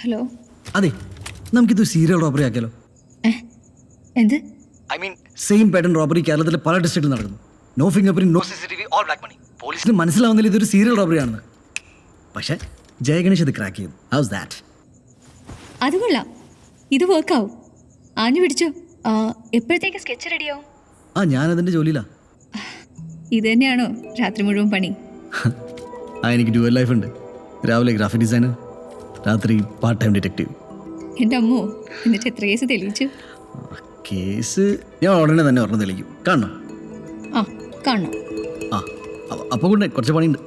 Hello. അതെ, നമുക്കിത് serial robbery ആക്കിയാലോ? എന്ത്? I mean same pattern robbery കേരളത്തിലെ പല ഡിസ്ട്രിക്റ്റിൽ നടക്കുന്നു. No fingerprint, no CCTV, all black money. പോലീസിന് മനസ്സിലാവുന്നില്ല ഇതൊരു സീരിയൽ റോബറി ആണെന്ന്. പക്ഷേ ജയഗണേഷ് ഇത് ക്രാക്ക് ചെയ്തു. House that? അത് കൊള്ളാം, ഇത് വർക്കാവും. ആഞ്ഞു പിടിച്ചോ. എപ്പോഴത്തേക്ക് സ്കെച്ച് റെഡിയാവും? ഞാനതിൻ്റെ ജോലിയിലാ. ഇത് തന്നെയാണോ രാത്രി മുഴുവൻ പണി? എനിക്ക് ഡ്യുവൽ ലൈഫ് ഉണ്ട്. രാവിലെ ഗ്രാഫിക് ഡിസൈനർ, രാത്രി പാർട്ട് ടൈം ഡിറ്റക്റ്റീവ്. എൻ്റെ അമ്മോ, എന്നിട്ട് എത്ര കേസ് തെളിയിച്ചു? കേസ് ഞാൻ ഉടനെ തന്നെ ഒരെണ്ണം തെളിയിക്കും. കാണണം? കാണണം. അപ്പോൾ കൊണ്ട് കുറച്ച് പണിയുണ്ട്.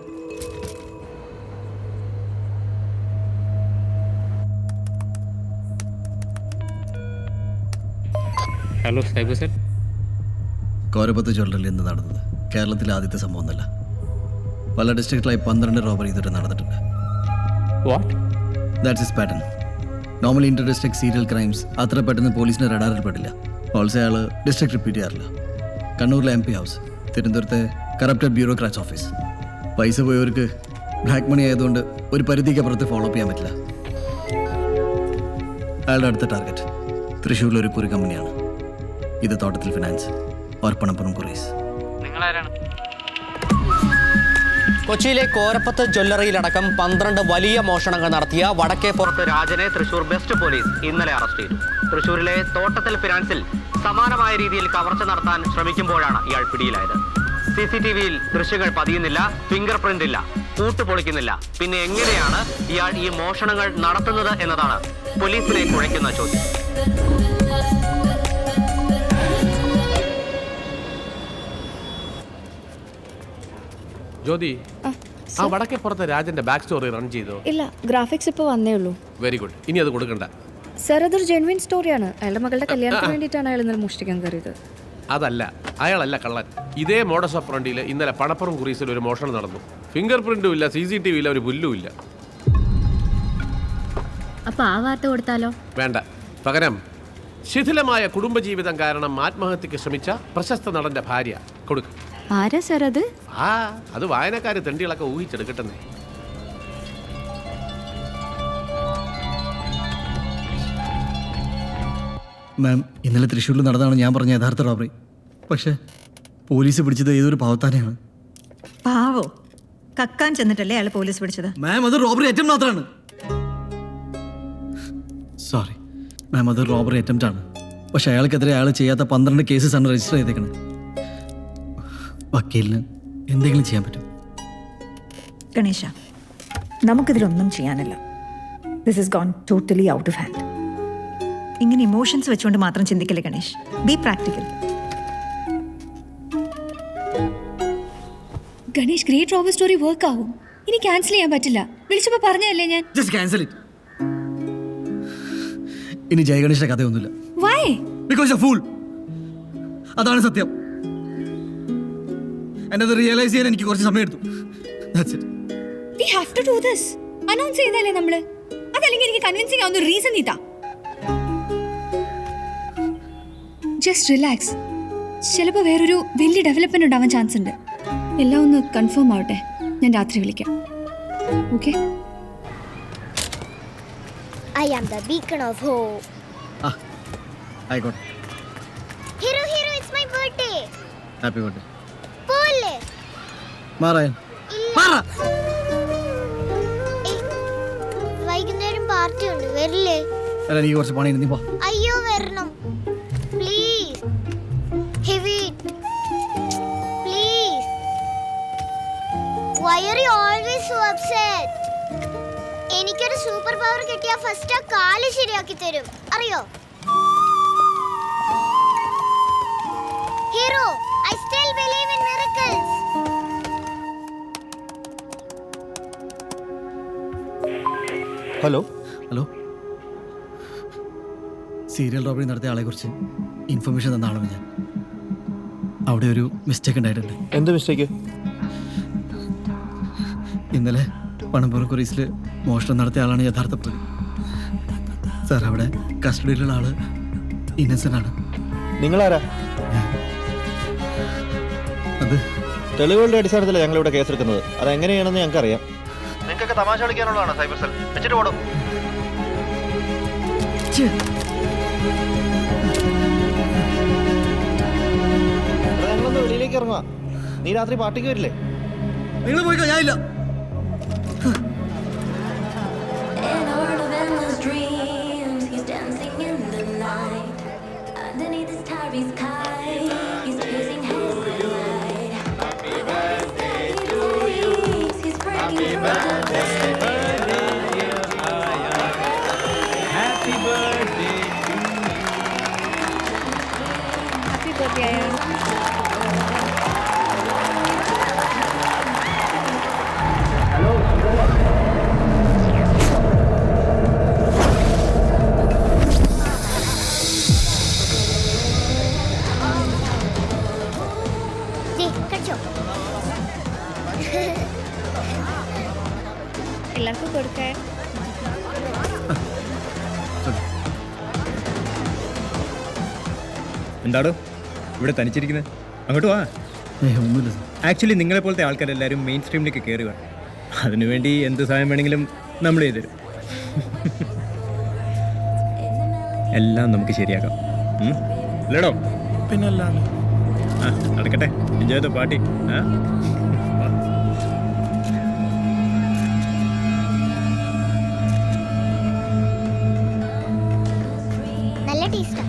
Hello cyber cell. കോരപ്പത്ത് ജ്വല്ലറിൽ ഇന്ന് നടന്നത് കേരളത്തിലെ ആദ്യത്തെ സംഭവം ഒന്നല്ല. പല ഡിസ്ട്രിക്റ്റിലായി 12 റോബറി ഇതുവരെ നടന്നിട്ടുണ്ട്. What? That's is pattern. Normally Inter district serial crimes അത്ര പെട്ടെന്ന് പോലീസിന് റഡാറിൽ പെടില്ല. ഓൾസോ അയാൾ ഡിസ്ട്രിക്ട് റിപ്പീറ്റ് ചെയ്യാറില്ല. കണ്ണൂരിലെ MP ഹൗസ്, തിരുവനന്തപുരത്തെ കറപ്റ്റഡ് ബ്യൂറോക്രാറ്റ്സ് ഓഫീസ്. പൈസ പോയവർക്ക് ബ്ലാക്ക് മണി ആയതുകൊണ്ട് ഒരു പരിധിക്ക് അപ്പുറത്ത് ഫോളോ അപ്പ് ചെയ്യാൻ പറ്റില്ല. അയാളുടെ അടുത്ത ടാർഗറ്റ് തൃശ്ശൂരിലൊരു കുറി കമ്പനിയാണ്. ഇത് തോട്ടത്തിൽ ഫിനാൻസ്, ഓർപ്പണപ്പുറം കുറീസ്. നിങ്ങളാരാണ്? കൊച്ചിയിലെ കോരപ്പത്ത് ജ്വല്ലറിയിലടക്കം 12 വലിയ മോഷണങ്ങൾ നടത്തിയ വടക്കേപ്പുറത്ത് രാജനെ തൃശൂർ വെസ്റ്റ് പോലീസ് ഇന്നലെ അറസ്റ്റ് ചെയ്തു. തൃശൂരിലെ തോട്ടത്തിൽ ഫിനാൻസിൽ സമാനമായ രീതിയിൽ കവർച്ച നടത്താൻ ശ്രമിക്കുമ്പോഴാണ് ഇയാൾ പിടിയിലായത്. CCTVയിൽ ദൃശ്യങ്ങൾ പതിയുന്നില്ല, ഫിംഗർ പ്രിന്റ് ഇല്ല, കൂട്ടുപൊളിക്കുന്നില്ല. പിന്നെ എങ്ങനെയാണ് ഇയാൾ ഈ മോഷണങ്ങൾ നടത്തുന്നത് എന്നതാണ് പോലീസിനെ കുഴയ്ക്കുന്ന ചോദ്യം. ജ്യോതി, ആ വടക്കേപ്പുറത്തെ രാജന്റെ ബാക്ക് സ്റ്റോറി റൺ ചെയ്തോ? ഇല്ല, ഗ്രാഫിക്സ് ഇപ്പോൾ വന്നേ ഉള്ളൂ. Very good. ഇനി അത് കൊടുക്കണ്ട. സർ, അതൊരു ജെനുവിൻ സ്റ്റോറിയാണ്. അയാളുടെ മകളുടെ കല്യാണത്തിന് വേണ്ടിയിട്ടാണ് അയാൾ ഇന്നലെ മോഷ്ടിക്കാൻ കയറിയത്. അതല്ല, അയാളല്ല കള്ളൻ. ഇതേ മോഡസ് ഓപ്പറണ്ടിയിൽ ഇന്നലെ പണപ്പുറം കുറീസിൽ ഒരു മോഷണം നടന്നു. ഫിംഗർ പ്രിന്റും ഇല്ല, CCTV ഇല്ല, ഒരു പുല്ലും ഇല്ല. അപ്പൊ ആ വാർത്ത കൊടുത്താലോ? വേണ്ട. പകരം ശിഥിലമായ കുടുംബജീവിതം കാരണം ആത്മഹത്യക്ക് ശ്രമിച്ച പ്രശസ്ത നടന്റെ ഭാര്യ കൊടുക്കും. ആരാ സർ അത്? അത് വായനക്കാര് തെണ്ടികളൊക്കെ ഊഹിച്ചെടുക്കട്ടെ. മാം, ഇന്നലെ തൃശ്ശൂരിൽ നടന്നതാണ് ഞാൻ പറഞ്ഞ യഥാർത്ഥ റോബറി. പക്ഷേ പോലീസ് പിടിച്ചത് ഏതൊരു പാവത്താനെയാണ്. പാവോ? കക്കാൻ ചെന്നിട്ടല്ലേ അയാൾ പോലീസ് പിടിച്ചത്? മാം, അത് റോബറി അറ്റംപ്റ്റ് മാത്രമാണ്. സോറി മാം, അത് റോബറി അറ്റംപ്റ്റ് ആണ്. പക്ഷെ അയാൾക്കെതിരെ അയാൾ ചെയ്യാത്ത 12 കേസസ് ആണ് രജിസ്റ്റർ ചെയ്തേക്കുന്നത്. വക്കീലിന് എന്തെങ്കിലും ചെയ്യാൻ പറ്റും? ഗണേശ, നമുക്കിതിലൊന്നും ചെയ്യാനില്ല. This is gone totally out of hand. ഇങ്ങനെ ഇമോഷൻസ് വെച്ചുകൊണ്ട് മാത്രം ചിന്തിക്കില്ല Ganesh. Be practical. Ganesh, great robber story work ആവും. ഇനി ക്യാൻസൽ ചെയ്യാൻ പറ്റില്ല. വിളിച്ചപ്പോൾ പറഞ്ഞല്ലേ ഞാൻ. Just cancel it. ഇനി ജയഗണേഷിന്റെ കഥയൊന്നുമില്ല. വൈ? Because a fool. അതാണ് സത്യം. എന്നത് റിയലൈസ് ചെയ്യാൻ എനിക്ക് കുറച്ച് സമയം എടുത്തു. That's it. We have to do this. Announce ചെയ്തല്ലേ നമ്മള്. അതല്ലെങ്കിൽ എനിക്ക് കൺവിൻസിംഗ് ആവുന്ന റീസൺ ഇതാ. Just relax. ചിലപ്പോൾ വേറൊരു വലിയ ഡെവലപ്മെന്റ് ഉണ്ടാവാൻ ചാൻസ് ഉണ്ട്. എല്ലാം ഒന്ന് കൺഫേം ആവട്ടെ. ഞാൻ രാത്രി വിളിക്കാം. Okay? I am the beacon of hope. ആയിക്കോട്ടെ. Hero, it's my birthday. Happy birthday. പോലെ മാറാൻ വൈകുന്നേരം പാർട്ടി ഉണ്ട്, വരില്ലേ? അല്ല, നീ കുറച്ച് പണിയുണ്ട്, നീ പോ. അയ്യോ, വരണം please. Heavy please. Why are you always so upset? എനിക്കൊരു സൂപ്പർ പവർ കിട്ടിയ ഫസ്റ്റ് ആ കാല് ശരിയാക്കി തരും, അറിയോ? Hero, I still believe in miracles. Hello. Serial robbery നടത്തിയ ആളെ കുറിച്ച് ഇൻഫർമേഷൻ തന്ന ആളാണ് ഞാൻ. അവിടെ ഒരു മിസ്റ്റേക്ക് ഉണ്ടായിട്ടുണ്ട്. എന്ത് മിസ്റ്റേക്ക്? ഇന്നലെ പണപ്പുറം കുറീസിൽ മോഷണം നടത്തിയ ആളാണ് യഥാർത്ഥ പ്രതി. സാർ, അവിടെ കസ്റ്റഡിയിലുള്ള ആള് ഇന്നസെന്റ് ആണ്. നിങ്ങളാരാ? അത് തെളിവുകളുടെ അടിസ്ഥാനത്തിലാണ് ഞങ്ങളിവിടെ കേസെടുക്കുന്നത്. അതെങ്ങനെയാണെന്ന് ഞങ്ങൾക്ക് അറിയാം. നിങ്ങൾക്കൊക്കെ തമാശ കളിക്കാനുള്ളതാണ് സൈബർ സെൽ. വെച്ചിട്ട് പോടും. ചേച്ചി ഞങ്ങളൊന്ന് വെളിയിലേക്ക് ഇറങ്ങുക. നീ രാത്രി പാർട്ടിക്ക് വരില്ലേ? നിങ്ങൾ പോയിക്കോ, ഞാനില്ല. In a world of endless dreams, he's dancing in the night. Underneath his starry sky, he's piercing his light. Happy birthday to you. He's breaking through the Happy birthday to you. Happy birthday അയാൾ. ദേ, കഴിച്ചോ? എല്ലാവർക്കും കൊടുക്കാൻ. എന്താടോ ഇവിടെ തനിച്ചിരിക്കുന്നത്? അങ്ങോട്ട് വാ. ഒന്നുമില്ല sir. Actually നിങ്ങളെപ്പോലത്തെ ആൾക്കാരെല്ലാവരും main സ്ട്രീമിലേക്ക് കയറി വേണം. അതിനുവേണ്ടി എന്ത് സഹായം വേണമെങ്കിലും നമ്മൾ ചെയ്തു തരും. എല്ലാം നമുക്ക് ശരിയാക്കാം. അല്ലേടോ? പിന്നല്ലാണ്ട്. ആ നടക്കട്ടെ. Enjoy the party. ആ നല്ല ടേസ്റ്റാ.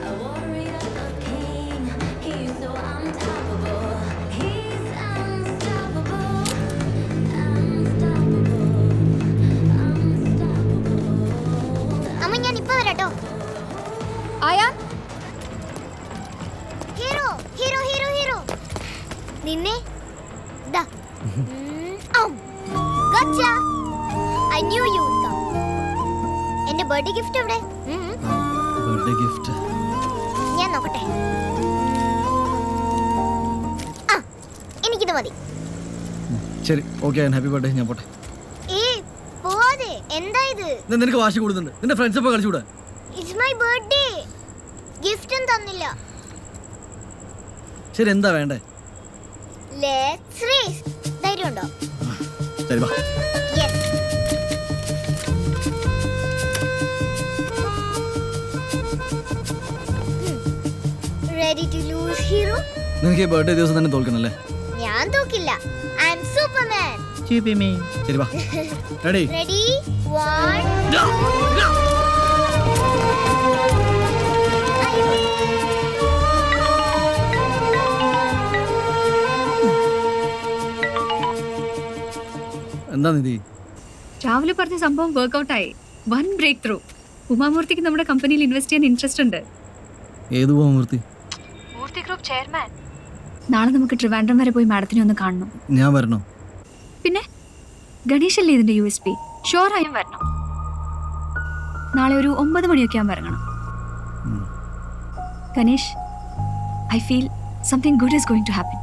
a warrior of king. He's so unstoppable. He's unstoppable. അമ്മ ഞാൻ ഇപ്പൊ വരാട്ടോ. ആയാ ഹീറോ ഹീറോ ഹീറോ ഹീറോ നിന്നെ ദാ gotcha I knew you would come. എന്റെ ബർത്ത്ഡേ ഗിഫ്റ്റ് എവിടെ? ബർത്ത്ഡേ ഗിഫ്റ്റ് ഞാൻ നോക്കട്ടെ. ആ എനിക്കിത് മതി. ശരി, ഓക്കെ. Happy birthday. ഞാൻ പോട്ടെ. ഏയ് പോവാതെ. എന്താ ഇത്? നിനക്ക് വാശി കൂടുന്നുണ്ട്. നിന്റെ ഫ്രണ്ട്സ് ഒപ്പം കളിച്ചുകൂടെ? It's my birthday. ഗിഫ്റ്റും തന്നില്ല. ശരി, എന്താ വേണ്ടേ? Let's race. ധൈര്യം ഉണ്ടോ? ശരി, വാ. Yes. Ready to lose hero? നിനക്ക് ഈ ബർത്ത്ഡേ ദിവസം തന്നെ തോൽക്കണല്ലേ? ഞാൻ തോക്കില്ല. I am superman. ശരി, വാ. റെഡി? റെഡി 1 2. എന്താ നിധി? രാവിലെ പറഞ്ഞ സംഭവം വർക്ക്ഔട്ടായി. One breakthrough. ഉമാമൂർത്തിക്ക് നമ്മുടെ കമ്പനിയിൽ ഇൻവെസ്റ്റ് ചെയ്യാൻ ഇൻട്രസ്റ്റ് ഉണ്ട്. ഏത് മൂർത്തി? മൂർത്തി ഗ്രൂപ്പ് ചെയർമാൻ. നാളെ നമുക്ക് ട്രിവാൻഡ്രം വരെ പോയി മാഡത്തിനെ ഒന്ന് കാണണം. ഞാൻ വരണോ? പിന്നെ ഗണേശല്ലേ ഇതിന്റെ USP. ഷുവറായും വരണം. നാളെ ഒരു 9 മണിയൊക്കെ ആകുമ്പോൾ ഇറങ്ങണം. Ganesh, I feel something good is going to happen.